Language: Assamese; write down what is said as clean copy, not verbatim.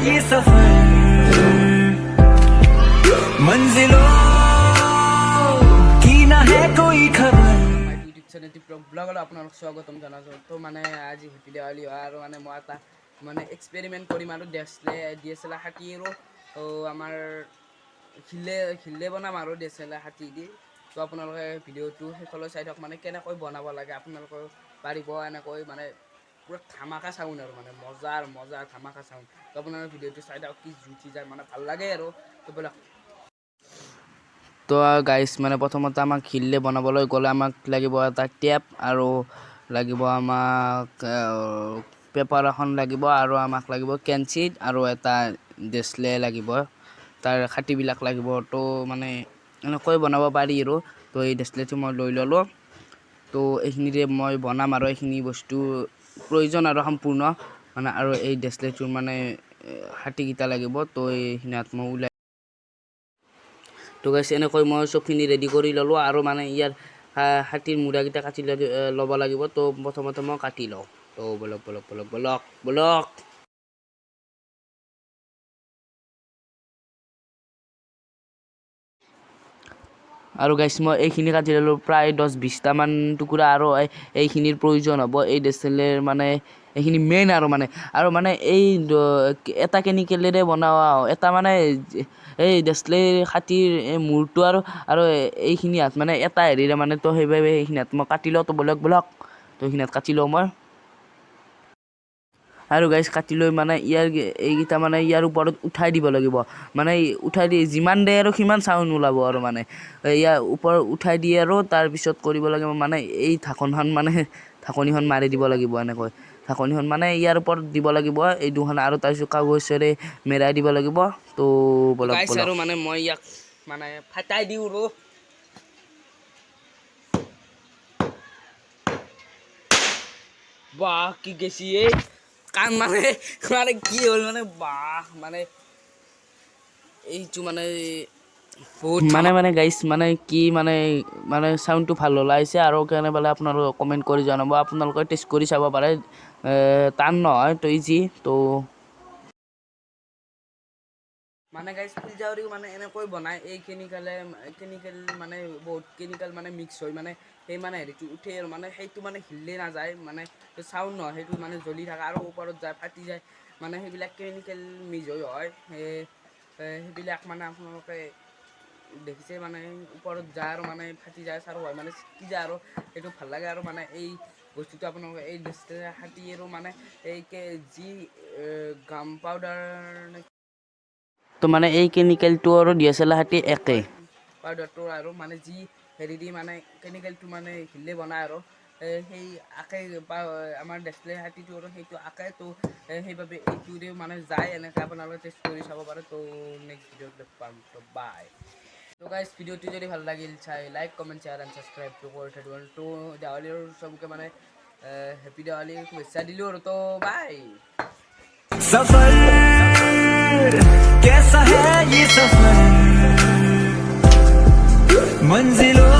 ये सफर मंजिलों की ना है कोई खबर ইউটিউব চেনেলটি ব্লগলৈ আপোনালোক স্বাগতম জনাইছোঁ। তো মানে আজি হেপী দেৱালী হয় আৰু মানে মই এটা মানে এক্সপেৰিমেণ্ট কৰিম আৰু DSLR হাতী আৰু আমাৰ শিলে বনাম আৰু DSLR হাতী দি। তো আপোনালোকে ভিডিঅ'টো শেষলৈ চাই থাকক, মানে কেনেকৈ বনাব লাগে আপোনালোকে পাৰিব এনেকৈ মানে পুৰা ধামাকা চাউণ্ড আৰু মানে মজাৰ ধামাকা চাউণ্ড। তো আপোনালোকে ভিডিঅ'টো চাই থাকক, কি জুতি যায় মানে ভাল লাগে আৰু। তো ব'লক। তো গাইছ মানে প্ৰথমতে আমাক শিলে বনাবলৈ গ'লে আমাক লাগিব এটা টেপ আৰু লাগিব আমাক পেপাৰ এখন লাগিব আৰু আমাক লাগিব কেঞ্চিত আৰু এটা ডেছলে লাগিব, তাৰ খাটিবিলাক লাগিব। তো মানে এনেকৈ বনাব পাৰি আৰু। তো এই ডেছলেটো মই লৈ ল'লোঁ। তো এইখিনিৰে মই বনাম আৰু এইখিনি বস্তু প্ৰয়োজন আৰু সম্পূৰ্ণ মানে, আৰু এই ডেছলেটোৰ মানে হাতীকেইটা লাগিব। তো এইখিনিত মই ওলাই তো গাইছ এনেকৈ মই চবখিনি ৰেডি কৰি ল'লোঁ আৰু মানে ইয়াৰ হাতীৰ মূৰাকেইটা কাটি ল'ব লাগিব। তো প্ৰথমতে মই কাটি লওঁ। তো বলক। আৰু গাইছ মই এইখিনি কাটি ল'লোঁ, প্ৰায় 10-20টামান টুকুৰা, আৰু এইখিনিৰ প্ৰয়োজন হ'ব এই ডেছলেৰ মানে এইখিনি মেইন আৰু মানে এই এটা কেমিকেলেৰে বনোৱা এটা মানে এই ডেছলে হাতীৰ এই মূৰটো আৰু এইখিনি হাত মানে এটা হেৰিৰে মানে। তো সেইবাবে এইখিনি হাত মই কাটি লওঁ। তো বলক তো এইখিনি হাত কাটি লওঁ মই। আৰু গাইছ কাটি লৈ মানে এইকেইটা মানে ইয়াৰ ওপৰত উঠাই দিব লাগিব, মানে উঠাই দি যিমান দিয়ে আৰু সিমান চাউণ্ড ওলাব আৰু মানে ইয়াৰ ওপৰত উঠাই দিয়ে আৰু তাৰপিছত কৰিব লাগিব মানে এই ঢাকনিখন মাৰি দিব লাগিব। এনেকৈ ঢাকনিখন মানে ইয়াৰ ওপৰত দিব লাগিব এই দুখন, আৰু তাৰপিছত কাগজেৰে মেৰাই দিব লাগিব। তো বলক আৰু মানে মই ইয়াক মানে ফাটাই দিওঁ আৰু বাহ কি গেছি এই কাম মানে কি হ'ল মানে এইটো মানে বহুত মানে গাইছ মানে কি মানে চাউণ্ডটো ভাল ওলাইছে আৰু কেনে পালে আপোনালোকে কমেণ্ট কৰি জনাব। আপোনালোকে টেষ্ট কৰি চাব পাৰে, টান নহয়, তো ইজি। তো মানে গাইছ ফুলজাউৰিও মানে এনেকৈ বনায়, এই কেমিকেল মানে বহুত কেমিকেল মানে মিক্স হয় মানে সেই মানে হেৰিটো উঠে আৰু মানে সেইটো মানে হিলে নাযায়, মানে চাউণ্ড নহয়, সেইটো মানে জ্বলি থাকে আৰু ওপৰত যায় ফাটি যায়, মানে সেইবিলাক কেমিকেল মিক্স হয়। সেইবিলাক মানে আপোনালোকে দেখিছে মানে ওপৰত যায় আৰু মানে ফাটি যায় চাৰু হয়, মানে চিটি যায় আৰু সেইটো ভাল লাগে। আৰু মানে এই বস্তুটো আপোনালোকে এই ডেছলে হাতী আৰু মানে এই যি গাম পাউডাৰ তো মানে এই কেমিকেলটো আৰু DSLR হাতী একেই পাউডাৰটো, আৰু মানে যি হেৰি দি মানে কেমিকেলটো মানে হিলে বনায় আৰু সেই আকে আমাৰ ডেছলে হাতীটো আৰু সেইটো আকে। তো সেইবাবে এইটোৰেও মানে যায় এনেকৈ আপোনালোকে টেষ্ট কৰি চাব পাৰে। তো নেক্সট ভিডিঅ'ত লগ পাম। তো বাই। তো গাইছ ভিডিঅ'টো যদি ভাল লাগিল চাই লাইক কমেণ্ট শ্বেয়াৰ এণ্ড ছাবস্ক্ৰাইবটো কৰি থৈ দিব। তো দেৱালীৰ চবকে মানে হেপী দেৱালীৰ শুভেচ্ছা দিলোঁ আৰু। তো বাই। सफर कैसा है ये सफर मंजिलों